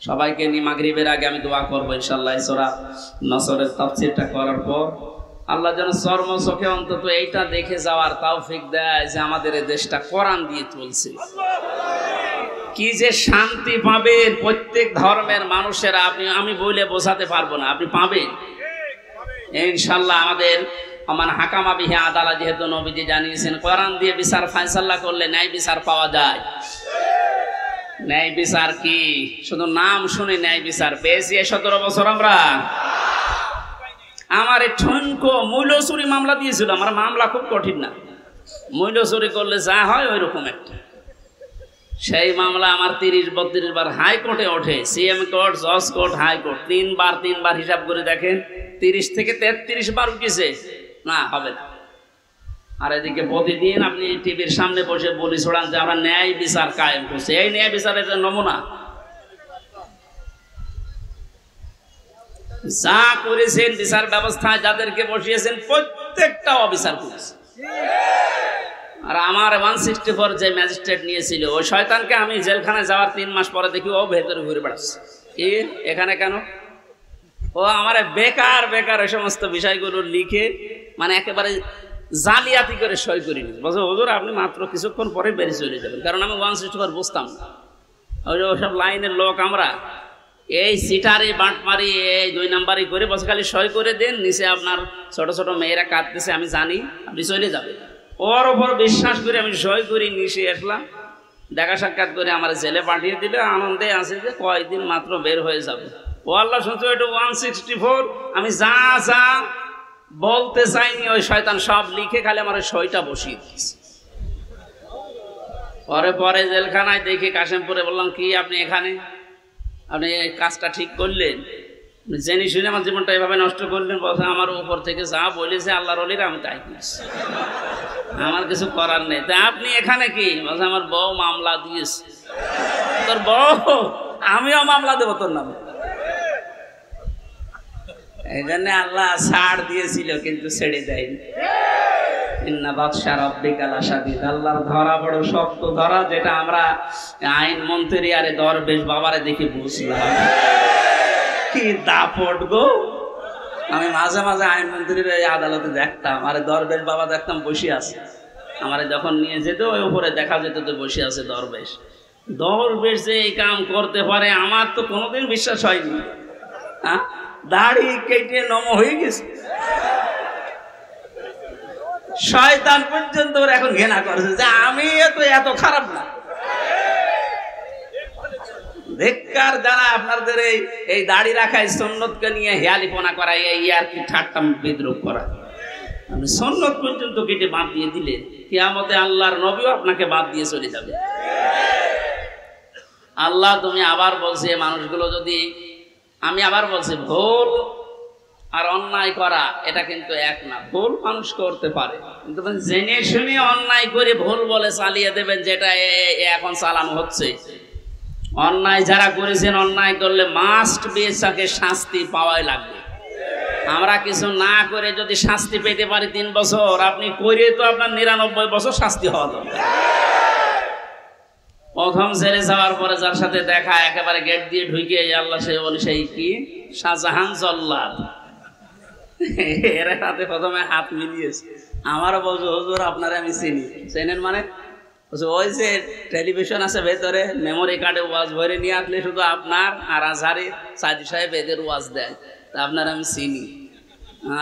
সবাইকে নিয়ে মাগরিবের আগে আমি দোয়া করবো ইনশাআল্লাহ। সূরা নসরের তাফসীরটা করার পর আল্লাহ যেন চর্ম চোখে অন্তত এইটা দেখে যাওয়ার তৌফিক দেয় যে আমাদের এই দেশটা কোরআন দিয়ে চলছে। কি যে শান্তি পাবেন প্রত্যেক ধর্মের মানুষেরা, আমি বলে বোঝাতে পারবো না, আপনি পাবেন ইনশাআল্লাহ। আমাদের আমান হাকামা বিহি আদালা, যেহেতু নবীজি জানিয়েছেন কোরআন দিয়ে বিচার ফায়সালা করলে ন্যায় বিচার পাওয়া যায়। ন্যায় বিচার কি শুধু নাম শুনে ন্যায় বিচার পেয়েছি 17 বছর আমরা। আমার এই ঠনকো মূল্য চুরি মামলা দিয়েছিল, আমার মামলা খুব কঠিন না, মূল্য চুরি করলে যা হয় ওই রকম একটা। সেই মামলা আমার 30-32 বার হাইকোর্টে ওঠে, সিএম কোর্ট, জজ কোর্ট, হাইকোর্ট, 3 বার হিসাব করে দেখেন 30 থেকে 33 বার উঠেছে, না হবে না। আর এদিকে প্রতিদিন আপনি টিভির সামনে বসে বলি ছড়ান যে আমরা ন্যায় বিচার কায়েম করছি। এই ন্যায় বিচারের নমুনা যা করেছেন বিচার ব্যবস্থায়, যাদেরকে বসিয়েছেন প্রত্যেকটা অবিচার করেছে। আর আমার 164 যে ম্যাজিস্ট্রেট নিয়েছিল, ওই শয়তানকে আমি জেলখানায় যাওয়ার 3 মাস পরে দেখি ও ভেতরে ঘুরে বেড়াচ্ছে। কি এখানে কেন? ও আমার বেকার ওই সমস্ত বিষয়গুলো লিখে, মানে একেবারে জালিয়াতি করে সই করিনি। বলছে হুজুর আপনি মাত্র কিছুক্ষণ পরে বেরিয়ে চলে যাবেন, কারণ আমি 164 বুঝতাম না, ওইসব লাইনের লোক আমরা। এই সিটারি বাটমারি এই 2 নাম্বারই করে বসে খালি সই করে দেন, নিচে আপনার ছোট ছোট মেয়েরা কাঁদতেছে আমি জানি, আপনি চলে যাবে। ওর ওপর বিশ্বাস করে আমি সই করি নিচে আসলাম, দেখা সাক্ষাৎ করে আমার জেলে পাঠিয়ে দিলে, আনন্দে আছে যে কয়েকদিন মাত্র বের হয়ে যাবে। ও আল্লাহ শুনছো এটা 164, আমি যা যা বলতে চাইনি ওই শয়তান সব লিখে খালি আমার সইটা বসিয়ে দিয়েছে। পরে জেলখানায় দেখি কাশেমপুরে, বললাম কি আপনি এখানে, আপনি এই কাজটা ঠিক করলেন, জেনে শুনে আমার জীবনটা এভাবে নষ্ট করলেন? বলছে আমার উপর থেকে যা বলেছে আল্লাহর ওলিরা আমি তাই করছি, আমার কিছু করার নেই। তা আপনি এখানে কি? বলছে আমার বউ মামলা দিয়েছে। তোর বউ? আমিও মামলা দেবো তোর নামে। এই জন্য আল্লাহ ছাড় দিয়েছিল কিন্তু ছেড়ে দেয়নি। ইন্না বাদশা রাব্বিকা লাশাদীদ, আল্লাহর ধরা বড় শক্ত ধরা, যেটা আমরা আইন মন্ত্রী আরে দরবেশ বাবারে দেখি বুঝলাম কি দাপট গো। আমি মাঝে মাঝে আইন মন্ত্রীর আদালতে দেখতাম, আরে দরবেশ বাবা দেখতাম বসে আছে, আমারে যখন নিয়ে যেত ওই উপরে দেখা যেত তো বসে আছে দরবেশ। দরবেশ যে এই কাম করতে পারে আমার তো কোনোদিন বিশ্বাস হয়নি। হ্যাঁ, দাড়ি কেটে নম হয়ে গেছে, শয়তান পর্যন্ত ওর এখন ঘৃণা করেছে যে আমি এত খারাপ না। ধিক্কার যারা আপনাদের এই দাড়ি রাখায় সুন্নতকে নিয়ে হেয়ালিপনা করা, এই আর কি ঠাট্টা বিদ্রুপ করা, আপনি সুন্নত পর্যন্ত কেটে বাদ দিয়ে দিলেন, কিয়ামতে আল্লাহর নবীও আপনাকে বাদ দিয়ে চলে যাবে। আল্লাহ তুমি আবার বলছে মানুষগুলো যদি, আমি আবার বলছি ভুল আর অন্যায় করা এটা কিন্তু এক না। ভুল মানুষ করতে পারে, কিন্তু জেনে শুনে অন্যায় করে ভুল বলে চালিয়ে দেবেন, যেটা এখন চালানো হচ্ছে। অন্যায় যারা করেছেন, অন্যায় করলে মাস্ট বি তাকে শাস্তি পাওয়াই লাগবে। আমরা কিছু না করে যদি শাস্তি পেতে পারি 3 বছর, আপনি করে তো আপনার 99 বছর শাস্তি হওয়া দরকার। প্রথম জেলে যাওয়ার পরে যার সাথে দেখা, একেবারে গেট দিয়ে ঢুকে আল্লাহ সে বলে সেই কি শাহজাহান জল্লাদ, এর সাথে প্রথমে হাত মিলিয়েছে। আমারও বলছো হুজুর আপনারা আমি চিনি। চেনেন মানে? ওই যে টেলিভিশন আছে ভেতরে, মেমোরি কার্ডে ওয়াজ ভরে নিয়ে আসলে শুধু আপনার আর আজহারি সাদি সাহেব এদের ওয়াজ দেয়, তা আপনার আমি চিনি।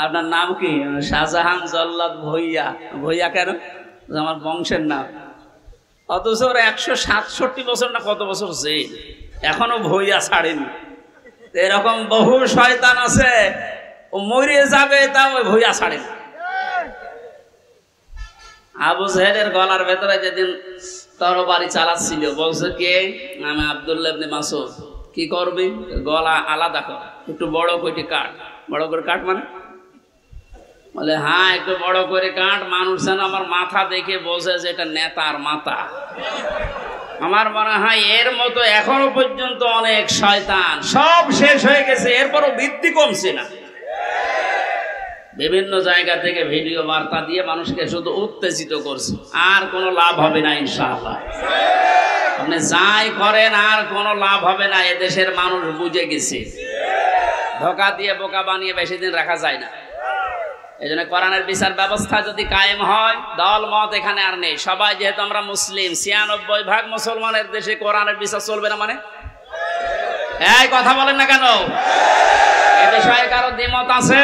আপনার নাম কি? শাহজাহান জল্লাদ ভইয়া। ভইয়া কেন? আমার বংশের নাম। অথচ ওর 167 বছর না কত বছর জেল, এখনো ভইয়া ছাড়েনি। এরকম বহু শয়তান আছে, ও মরে যাবে তা ওই ভইয়া ছাড়ে না। আবু জাহেলের গলার ভেতরে যেদিন তরবারি চালাচ্ছিল, বলছে কে? আমি আব্দুল্লাহ ইবনে মাসউদ। কি করবি? গলা আলাদা কর, একটু বড় করে কাট। বড় করে কাট মানে? বলে হ্যাঁ একটু বড় করে কাট, মানুষ যেন আমার মাথা দেখে বোঝে যে এটা নেতার মাথা। আমার মনে হয় এর মতো এখনো পর্যন্ত অনেক শয়তান, সব শেষ হয়ে গেছে, এরপরও বৃদ্ধি কমছে না। বিভিন্ন জায়গা থেকে ভিডিও বার্তা দিয়ে মানুষকে শুধু উত্তেজিত করছে, আর কোনো লাভ হবে না ইনশাআল্লাহ। আপনি যাই করেন আর কোনো লাভ হবে না, এদেশের মানুষ বুঝে গেছে। ধোঁকা দিয়ে বোকা বানিয়ে বেশি দিন রাখা যায় না। এই জন্য কোরআনের বিচার ব্যবস্থা যদি কায়েম হয়, দল মত এখানে আর নেই। সবাই যেহেতু আমরা মুসলিম, 96% মুসলমানের দেশে কোরআনের বিচার চলবে না মানে? এই কথা বলেন না কেন? এ বিষয়ে কারো দ্বিমত আছে?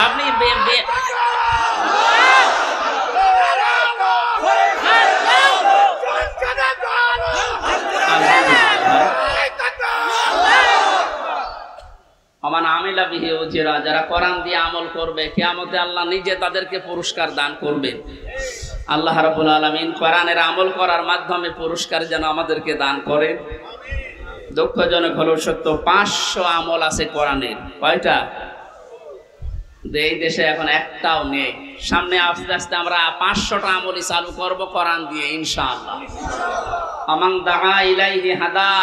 আপনি যারা কোরআন দিয়ে আমল করবে, কিয়ামতে আল্লাহ নিজে তাদেরকে পুরস্কার দান করবেন। আল্লাহ রাব্বুল আলামিন কোরআনের আমল করার মাধ্যমে পুরস্কার যেন আমাদেরকে দান করেন। দুঃখজনক হলো সত্য, 500 আমল আছে কোরআনের। কয়টা? এই দেশে এখন একটাও নেই। সামনে আস্তে আস্তে আমরা 500টা আমলই চালু করব কোরআন দিয়ে ইনশাআল্লাহ। আমান দাআ ইলাইহি হাদা।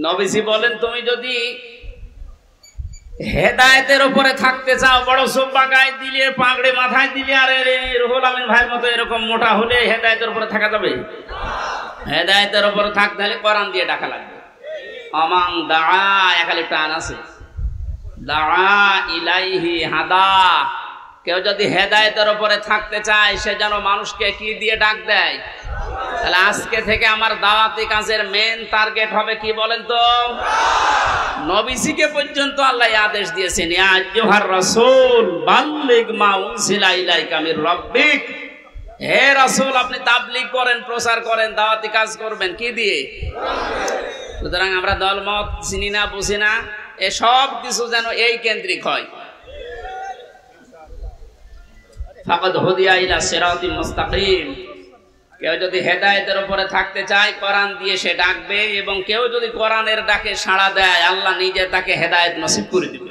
নবীজি বলেন তুমি যদি হেদায়েতের উপরে থাকতে চাও, বড় সুব্বা গায়ে দিলে, পাগড়ি মাথায় দিলে, আর রুহুল আমিন ভাইয়ের মতো এরকম মোটা হলে হেদায়েতের উপরে থাকা যাবে? হেদায়েতের উপরে থাকতে হলে কোরআন দিয়ে ডাকা লাগবে। আমান দাআ, একালি টান আছে, দাআ ইলাইহি হাদা, কেউ যদি হেদায়েতের উপরে থাকতে চায় সে যেন মানুষকে কি দিয়ে ডাক দেয়। তাহলে আজকে থেকে আমার দাওয়াতি কাজের মেন টার্গেট হবে কি বলেন তো? নবীজিকে পর্যন্ত আল্লাহ আদেশ দিয়েছেন, ইয়া আইয়ুহার রাসূল বাল্লিগ মা উনজিলা ইলাইকা মির রাব্বিক। হে রাসূল, আপনি তাবলীগ করেন, প্রচার করেন, দাওয়াতি কাজ করবেন কি দিয়ে? সুতরাং আমরা দলমত চিনি না, বুঝি না, এসব কিছু যেন এই কেন্দ্রিক হয়। ফাকাদ হুদিয়া ইলা সিরাতিল মুস্তাকিম। কেউ যদি হেদায়েতের উপরে থাকতে চায় কোরআন দিয়ে সে ডাকবে, এবং কেউ যদি কোরআনের ডাকে সাড়া দেয় আল্লাহ নিজে তাকে হেদায়েত নসিব করে দিবে।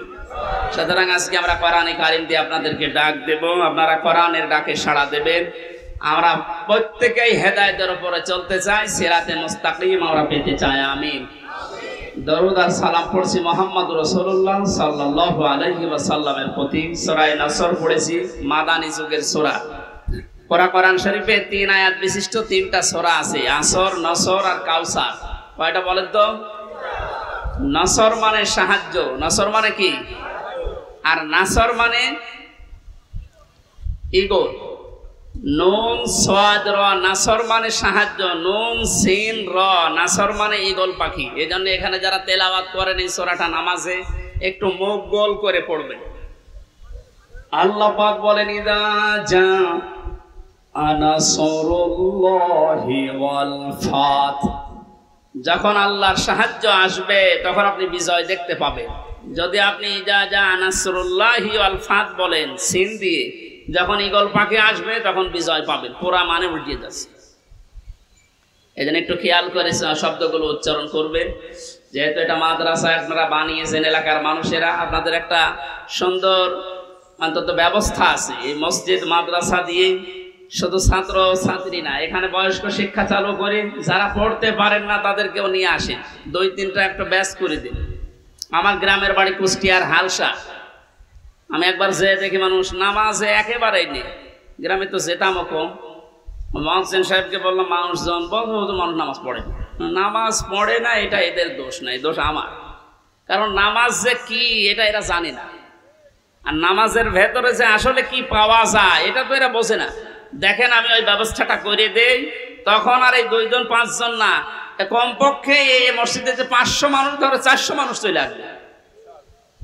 সুতরাং আজকে আমরা কোরআনে কারিম দিয়ে আপনাদেরকে ডাক দেব, আপনারা কোরআনের ডাকে সাড়া দেবেন। আমরা প্রত্যেকেই হেদায়েতের উপরে চলতে চাই, সিরাতে মুস্তাকিম আমরা পেতে চাই। আমিন। দরুদ আর সালাম পড়ছি মুহাম্মদ রাসূলুল্লাহ সাল্লাল্লাহু আলাইহি ওয়াসাল্লামের প্রতি। সূরা নাসর পড়েছি, মাদানী যুগের সূরা। কোরআন শরীফে 3 আয়াত বিশিষ্ট 3টা সূরা আছে, আসর, নসর আর কাউসার। কয়টা বলেন তো? নসর মানে সাহায্য, নসর মানে কি? আর নাসর মানে ইগল। নুন সাদ র, নাসর মানে সাহায্য, নুন সিন র, নাসর মানে ঈগল পাখি। এজন্য এখানে যারা তেলাওয়াত করেন এই সূরাটা নামাজে একটু মুখ গোল করে পড়বেন। আল্লাহ পাক বলেন, ইযা জা নাসরুল্লাহি ওয়াল ফাত। যখন আল্লাহর সাহায্য আসবে তখন আপনি বিজয় দেখতে পাবেন। যদি আপনি ইযা জা নাসরুল্লাহি ওয়াল ফাত বলেন সিন দিয়ে, যখন ঈগল পাখি আসবে তখন বিজয় পাবেন। পুরা মানে উল্টিয়ে যাচ্ছে। এই জন্য একটু খেয়াল করে শব্দগুলো উচ্চারণ করবেন। যেহেতু এটা মাদ্রাসা আপনারা বানিয়েছেন, এলাকার মানুষেরা, আপনাদের একটা সুন্দর অন্তত ব্যবস্থা আছে। এই মসজিদ মাদ্রাসা দিয়ে শুধু ছাত্র ছাত্রী না, এখানে বয়স্ক শিক্ষা চালু করে যারা পড়তে পারেন না তাদেরকেও নিয়ে আসেন। 2-3টা একটা ব্যাচ করে দিন। আমার গ্রামের বাড়ি কুষ্টিয়ার হালসা। আমি একবার যে দেখি মানুষ নামাজে একেবারেই নেই। গ্রামে তো যেতামও কম। মহসিন সাহেবকে বললাম, মানুষজন বহুত মানুষ নামাজ পড়ে, নামাজ পড়ে না, এটা এদের দোষ নাই, দোষ আমার। কারণ নামাজ যে কি এটা এরা জানে না, আর নামাজের ভেতরে যে আসলে কি পাওয়া যায় এটা তো এরা বোঝে না। দেখেন আমি ওই ব্যবস্থাটা করে দেই, তখন আর এই 2-5 জন না, কমপক্ষে এই মসজিদে যে 500 মানুষ, ধরো 400 মানুষ চলে আসবে।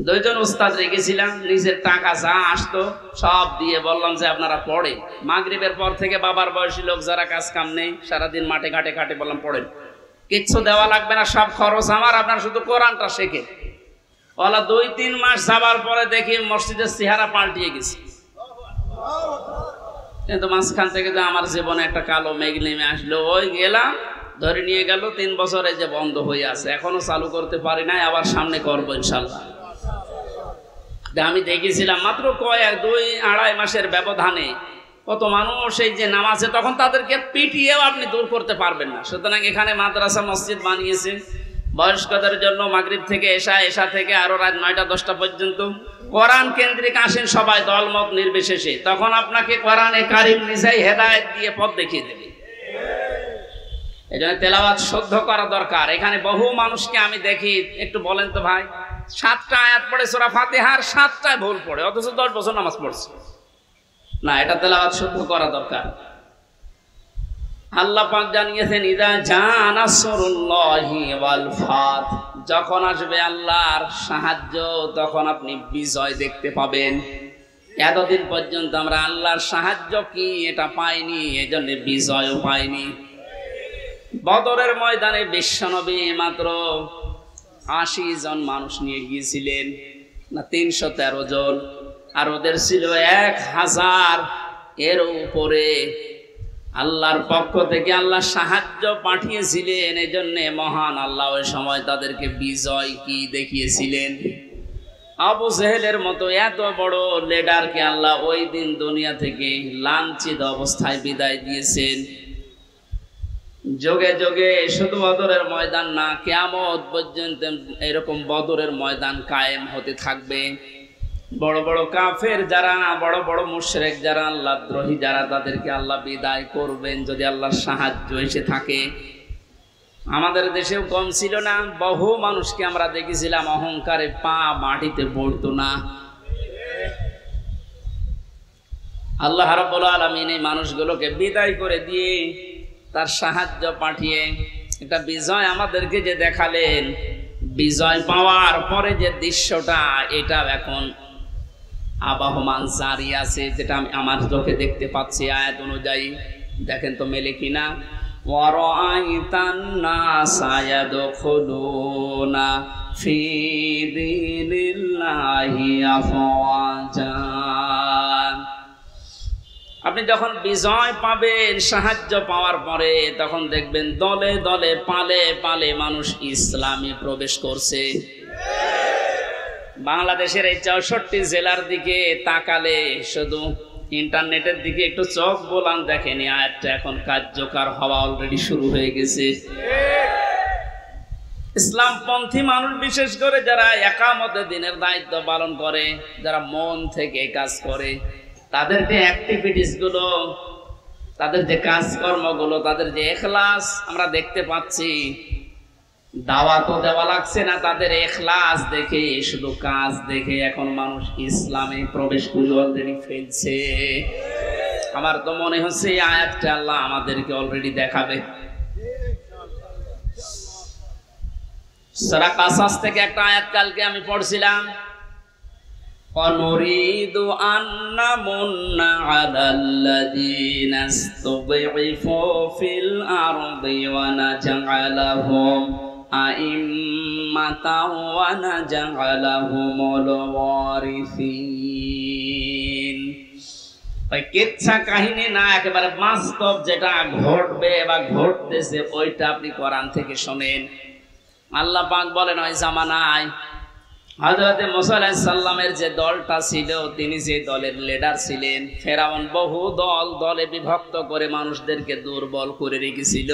2 জন উস্তাদ রেখেছিলাম, নিজের টাকা যা আসতো সব দিয়ে বললাম যে আপনারা পড়েন। মাগরিবের পর থেকে বাবার বয়সী লোক যারা কাজ কাম নেই, সারাদিন মাঠে ঘাটে ঘাটে, বললাম পড়েন, কিচ্ছু দেওয়া লাগবে না, সব খরচ আমার, আপনারা শুধু কোরআনটা শেখেন। ওলা 2-3 মাস যাবার পরে দেখি মসজিদের চেহারা পাল্টিয়ে গেছে। কিন্তু মাঝখান থেকে যে আমার জীবনে একটা কালো মেঘ নেমে আসলো, ওই গেলাম, ধরে নিয়ে গেল। 3 বছরে যে বন্ধ হয়ে আছে, এখনো চালু করতে পারি নাই, আবার সামনে করবো ইনশাল্লাহ। আমি দেখেছিলাম মাত্র 2-2.5 মাসের ব্যবধানে কত মানুষ এই যে নামাজে, তখন তাদেরকে পিটিয়েও আপনি দূর করতে পারবেন না। সুতরাং এখানে মাদ্রাসা মসজিদ বানিয়েছে বয়স্কদের জন্য, মাগরিব থেকে এশা, এশা থেকে আরো রাত 9টা-10টা পর্যন্ত কোরআন কেন্দ্রিক আসেন সবাই, দলমত নির্বিশেষে। তখন আপনাকে কোরআনে কারিম নিজেই হেদায়েত দিয়ে পথ দেখিয়ে দেবে। এই জন্য তেলাওয়াত শুদ্ধ করা দরকার। এখানে বহু মানুষকে আমি দেখি, একটু বলেন তো ভাই, 7টা আয়াত পড়ে সূরা ফাতিহার, 7টায় ভুল পড়ে, অথচ 10 বছর নামাজ পড়ছে না। এটা তেলাওয়াত শুদ্ধ করা দরকার। আল্লাহ পাক জানিয়েছেন, ইযা জা নাসরুল্লাহি ওয়াল ফাত। যখন আসবে আল্লাহর সাহায্য তখন আপনি বিজয় দেখতে পাবেন। এতদিন পর্যন্ত আমরা আল্লাহর সাহায্য কি এটা পাইনি, এজন্য বিজয়ও পাইনি। বদরের ময়দানে বিশ্বনবী মাত্র 80 জন মানুষ নিয়ে গিয়েছিলেন, না 313 জন, আর ওদের ছিল 1000 এর উপরে। আল্লাহর পক্ষ থেকে আল্লাহ সাহায্য পাঠিয়েছিলেন, এই জন্য মহান আল্লাহ ওই সময় তাদেরকে বিজয় কি দেখিয়েছিলেন। আবু জেহেলের মতো এত বড় লিডারকে আল্লাহ ওই দিন দুনিয়া থেকে লাঞ্ছিত অবস্থায় বিদায় দিয়েছেন। যোগে যোগে শুধু বদরের ময়দান না, কিয়ামত পর্যন্ত এরকম বদরের ময়দান কায়েম হতে থাকবে। বড় বড় কাফের যারা, বড় বড় মুশরিক যারা, আল্লাহদ্রোহী যারা, তাদেরকে আল্লাহ বিদায় করবেন যদি আল্লাহর সাহায্য এসে থাকে। আমাদের দেশেও কম ছিল না, বহু মানুষকে আমরা দেখেছিলাম অহংকারে পা মাটিতে পড়তো না। আল্লাহ রাব্বুল আলামিন এই মানুষগুলোকে বিদায় করে দিয়ে তার সাহায্য পাঠিয়ে একটা বিজয় আমাদেরকে যে দেখালেন, বিজয় পাওয়ার পরে যে দৃশ্যটা, এটা এখন আবাহমান জারি আছে, যেটা আমি আমার চোখে দেখতে পাচ্ছি আয়াত অনুযায়ী। দেখেন তো মেলে কিনা। ওয়ারাআইতান নাসা ইয়াদখুলুনা ফি দীনিল্লাহি আফওয়াজা। আপনি যখন বিজয় পাবেন, সাহায্য পাওয়ার পরে, তখন দেখবেন দলে দলে পালে পালে মানুষ ইসলামে প্রবেশ করছে। বাংলাদেশের এই 64 জেলার দিকে তাকালে, শুধু ইন্টারনেটের দিকে একটু চোখ বোলান, দেখেনি আয়াতটা এখন কার্যকর হওয়া অলরেডি শুরু হয়ে গেছে। ইসলামপন্থী মানুষ, বিশেষ করে যারা একামতে দিনের দায়িত্ব পালন করে, যারা মন থেকে কাজ করে, তাদের যে অ্যাক্টিভিটিস গুলো, তাদের যে কাজকর্মগুলো, তাদের যে ইখলাস আমরা দেখতে পাচ্ছি। দাওয়াতও দেওয়া লাগছে না, তাদের ইখলাস দেখে, শুধু কাজ দেখে এখন মানুষ ইসলামে প্রবেশ করে অলরেডি ফেলছে। আমার তো মনে হচ্ছে এই আয়াতটা আল্লাহ আমাদেরকে অলরেডি দেখাবে। সূরা কাসাস থেকে একটা আয়াত কালকে আমি পড়ছিলাম, অনুরিদু আন্না মুন্না আলাল্লাযীনা ইসতুযইফু ফিল আরদি ওয়া নাজআলাহুম আইম্মাতাও ওয়া নাজআলাহুমুল ওয়ারিসিন। ওই কিচ্ছা কাহিনী না, একেবারে বাস্তব যেটা ঘটবে বা ঘটতেছে, ওইটা আপনি কোরআন থেকে শোনেন। আল্লাহ পাক বলেন, ওই জামানায় হযরত মুসা আলাইহিস সালামের যে দলটা ছিল, তিনি যে দলের লিডার ছিলেন, ফেরাউন বহু দলে বিভক্ত করে মানুষদেরকে দুর্বল করে রেখেছিল।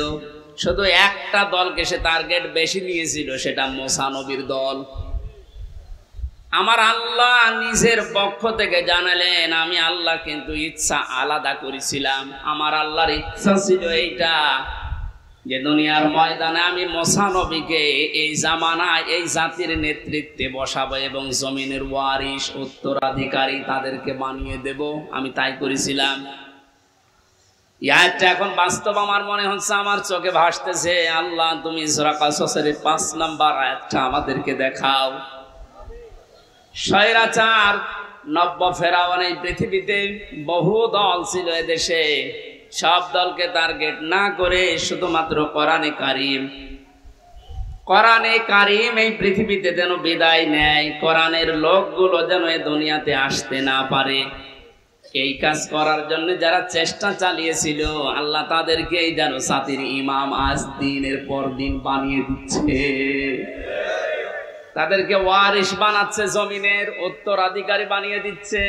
শুধু একটা দলকে সে টার্গেট বেশি নিয়েছিল, সেটা মুসা নবীর দল। আমার আল্লাহ নিজের পক্ষ থেকে জানালেন, আমি আল্লাহ কিন্তু ইচ্ছা আলাদা করেছিলাম। আমার আল্লাহর ইচ্ছা ছিল এইটা, যে দুনিয়ার ময়দানে আমি মুসা নবীকে এই জামানায় এই জাতির নেতৃত্বে বসাবো এবং জমিনের ওয়ারিস, উত্তরাধিকারী তাদেরকে বানিয়ে দেব। আমি তাই করেছিলাম। আয়াতটা এখন বাস্তব আমার মনে হচ্ছে, আমার চোখে ভাসতেছে। আল্লাহ, তুমি সূরা কাসাসের 5 নম্বর আয়াতটা আমাদেরকে দেখাও। স্বৈরাচার নব্য ফেরাউন এই পৃথিবীতে বহু দল ছিল এদেশে, সব দলকে টার্গেট না করে শুধুমাত্র কোরআনে কারিম এই পৃথিবীতে যেন বিদায় নেয়, কোরআনের লোকগুলো যেন এই দুনিয়াতে আসতে না পারে, এই কাজ করার জন্য যারা চেষ্টা চালিয়েছিল, আল্লাহ তাদেরকেই যেন জাতির ইমাম আজ দিনের পর দিন বানিয়ে দিচ্ছে। তাদেরকে ওয়ারিস বানাচ্ছে, জমিনের উত্তরাধিকারী বানিয়ে দিচ্ছে।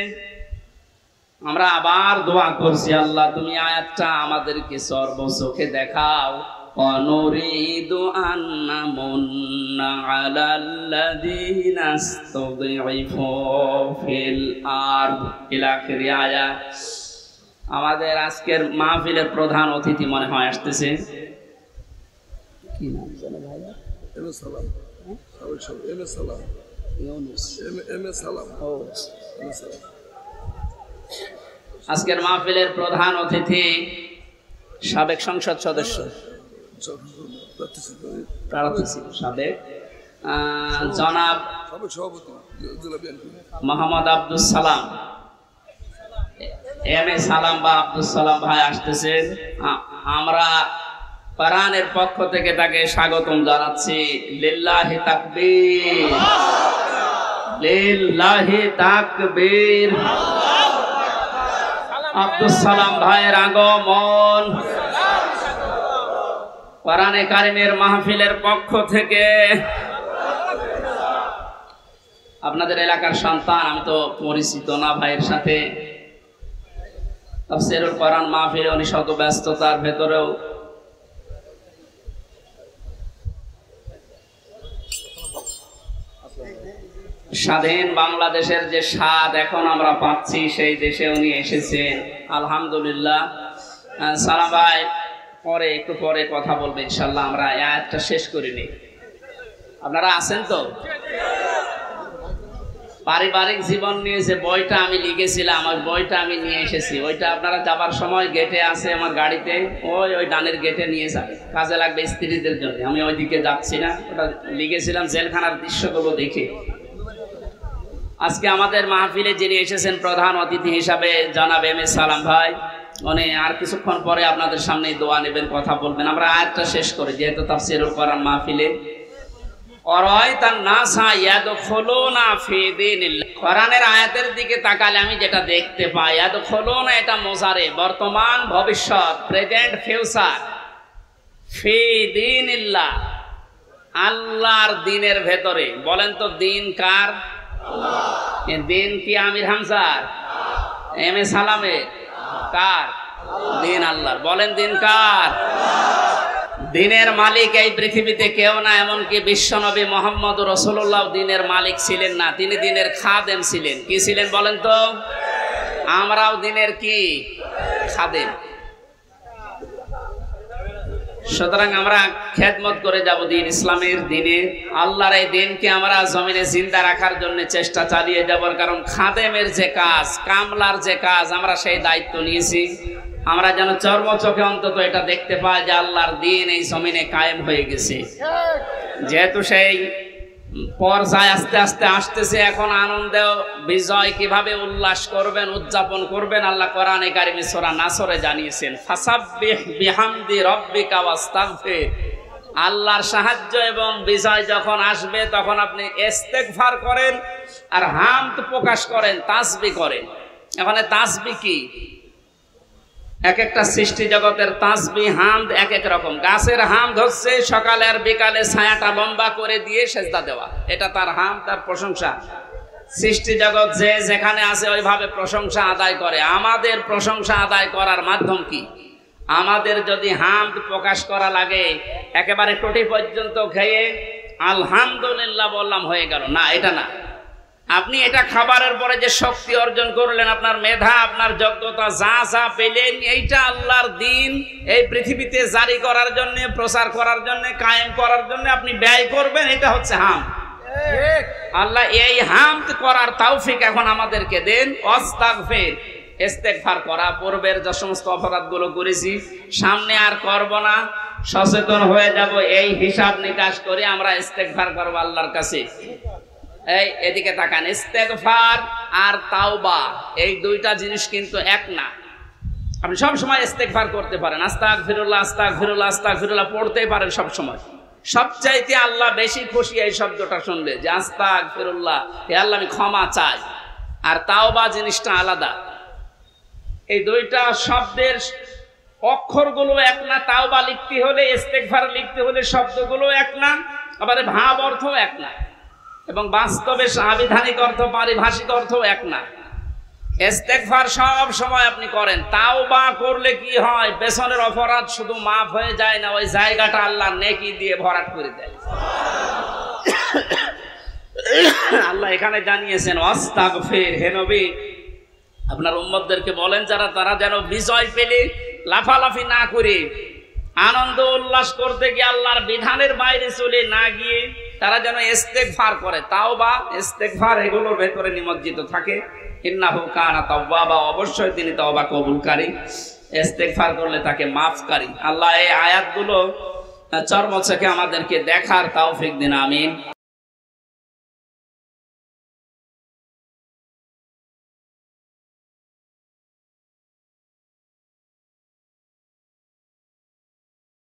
আমরা আবার দোয়া করছি, আল্লাহ তুমি আয়াতটা আমাদেরকে সর্বচোখে দেখাও। অনুরিদু আন্না মুন্না আলাল্লাযীনা ইসতুযইফু ফিল আরদ ইলা আখিরি আয়াত। আমাদের আজকের মাহফিলের প্রধান অতিথি মনে হয় আসতেছে। কি নাম জানো ভাই? এম এস সালাম। এম এস সালাম। ইউনুস। এম এস সালাম। ও এম এস সালাম। আজকের মাহফিলের প্রধান অতিথি সাবেক সংসদ সদস্য, সাবেক জনাব মোহাম্মদ আব্দুল সালাম, এম এ সালাম বা আব্দুল সালাম ভাই আসতেছেন। আমরা কোরআনের পক্ষ থেকে তাকে স্বাগতম জানাচ্ছি। লিল্লাহি তাকবীর, লিল্লাহি তাকবীর। আব্দুল সালাম ভাইয়ের আগমন কোরআনে কারিমের মাহফিলের পক্ষ থেকে। আপনাদের এলাকার সন্তান, আমি তো পরিচিত না ভাইয়ের সাথে। তাফসীরুল কোরআন মাহফিলে উনি শত ব্যস্ততার ভেতরেও স্বাধীন বাংলাদেশের যে স্বাদ এখন আমরা পাচ্ছি, সেই দেশে উনি এসেছেন, আলহামদুলিল্লাহ। সালাম ভাই পরে একটু পরে কথা বলবে ইনশাল্লাহ, আমরা আয়াতটা শেষ করিনি। আপনারা আছেন তো? পারিবারিক জীবন নিয়ে যে বইটা আমি লিখেছিলাম, ওই বইটা আমি নিয়ে এসেছি। ওইটা আপনারা যাবার সময় গেটে আছে আমার গাড়িতে, ওই ডানের গেটে নিয়ে যাবে, কাজে লাগবে স্ত্রীদের জন্য। আমি ওইদিকে যাচ্ছি না, ওটা লিখেছিলাম জেলখানার দৃশ্যগুলো দেখে। আজকে আমাদের মাহফিলে যিনি এসেছেন প্রধান অতিথি হিসাবে জনাব এম এ সালাম ভাই, উনি আর কিছুক্ষণ পরে আপনাদের সামনে দোয়া নেবেন, কথা বলবেন। আমরা আয়াতটা শেষ করি, যেহেতু তাফসীরুল কোরআন মাহফিলে। কোরআনের আয়াতের দিকে তাকালে আমি যেটা দেখতে পাই, ইয়াদখুলুনা এটা মুজারে, বর্তমান ভবিষ্যৎ, প্রেজেন্ট ফিউচার। ফি দীনিল্লাহ, আল্লাহর দ্বীনের ভেতরে। বলেন তো দ্বীন কার? আল্লাহ। দ্বীন কি আমির হামজার, এম এ সালামের? কার? দ্বীন আল্লাহর। বলেন দ্বীন কার? দ্বীনের মালিক এই পৃথিবীতে কেউ না, এমনকি বিশ্বনবী মুহাম্মদ রাসূলুল্লাহ দ্বীনের মালিক ছিলেন না, তিনি দ্বীনের খাদেম ছিলেন। কি ছিলেন বলেন তো? আমরাও দ্বীনের কি? খাদেম। সুতরাং আমরা খেদমত করে যাব দ্বীন ইসলামের, দ্বীনের। আল্লাহর এই দ্বীনকে আমরা জমিনে জিন্দা রাখার জন্য চেষ্টা চালিয়ে যাব। কারণ খাদেমের যে কাজ, কামলার যে কাজ, আমরা সেই দায়িত্ব নিয়েছি। আমরা যেন চর্মচোখে অন্তত এটা দেখতে পাই যে আল্লাহর দ্বীন এই জমিনে কায়েম হয়ে গেছে। যেহেতু সেই পর্যায়ে আস্তে আস্তে আসতেছে, এখন আনন্দ বিজয় কিভাবে উল্লাস করবেন, উদযাপন করবেন, আল্লাহ কোরআনে কারিমে সূরা নাসরে জানিয়েছেন, ফাসাব্বিহ বিহামদি রাব্বিকা ওয়াস্তাগফির। আল্লাহর সাহায্য এবং বিজয় যখন আসবে তখন আপনি ইস্তেগফার করেন আর হামদ প্রকাশ করেন, তাসবিহ করেন। এখানে তাসবিহ কি? এক একটা সৃষ্টি জগতের তাসবিহ হামদ এক এক রকম। গাছের হামদ হচ্ছে সকালে আর বিকালে ছায়াটা লম্বা করে দিয়ে সেজদা দেওয়া, এটা তার হামদ, তার প্রশংসা। সৃষ্টি জগৎ যে যেখানে আছে ওইভাবে প্রশংসা আদায় করে। আমাদের প্রশংসা আদায় করার মাধ্যম কি? আমাদের যদি হামদ প্রকাশ করা লাগে একেবারে টুটি পর্যন্ত খেয়ে আলহামদুলিল্লাহ বললাম হয়ে গেল না, এটা না। আপনি এটা খাবারের পরে যে শক্তি অর্জন করলেন, আপনার মেধা, আপনার যোগ্যতা, যা যা পেলেন, এইটা আল্লাহর দ্বীন এই পৃথিবীতে জারি করার জন্য, প্রচার করার জন্য, কায়েম করার জন্য আপনি ব্যয় করবেন, এটা হচ্ছে হামদ। আল্লাহ এই হামদ করার তৌফিক এখন আমাদেরকে দেন। ওয়াস্তাগফির, ইস্তেগফার করা। পূর্বের যে সমস্ত অপরাধগুলো করেছি সামনে আর করব না, সচেতন হয়ে যাব, এই হিসাব নিকাশ করে আমরা ইস্তেগফার করব আল্লাহর কাছে। এই এদিকে তাকান, ইস্তেগফার আর তাওবা এই দুইটা জিনিস কিন্তু এক না। আপনি সব সময় ইস্তেগফার করতে পারেন, আস্তাগফিরুল্লাহ আস্তাগফিরুল্লাহ আস্তাগফিরুল্লাহ পড়তেই পারেন সব সময়। সবচাইতে আল্লাহ বেশি খুশি এই শব্দটা শুনলে, যে আস্তাগফিরুল্লাহ, হে আল্লাহ আমি ক্ষমা চাই। আর তাওবা জিনিসটা আলাদা। এই দুইটা শব্দের অক্ষরগুলো এক না। তাওবা লিখতে হলে, ইস্তেগফার লিখতে হলে শব্দগুলো এক না, আবার ভাব অর্থ এক না, এবং বাস্তবে সাংবিধানিক অর্থ, পারিভাষিক অর্থ এক না। ইস্তেগফার সব সময় আপনি করেন, তাওবা করলে কি হয়? পেছনের অপরাধ শুধু মাফ হয়ে যায় না, ওই জায়গাটা আল্লাহ নেকি দিয়ে ভরাট করে দেয়। আল্লাহ এখানে জানিয়েছেন ওয়াস্তাগফির, হে নবী আপনার উম্মতদেরকে বলেন তারা যেন বিজয় পেলে লাফালাফি না করে, আনন্দ উল্লাস করতে গিয়ে আল্লাহর বিধানের বাইরে চলে না গিয়ে তারা যেন ইস্তেগফার করে। তাওবা, ইস্তেগফার এগুলোর ভেতরে নিমজ্জিত থাকে। ইন্নাহু কানা তাওয়াবা, অবশ্যই তিনি তওবা কবুলকারী। ইস্তেগফার করলে তাকে মাফকারী। আল্লাহ এই আয়াতগুলো চর্মচোখে আমাদেরকে দেখার তৌফিক দিন, আমিন।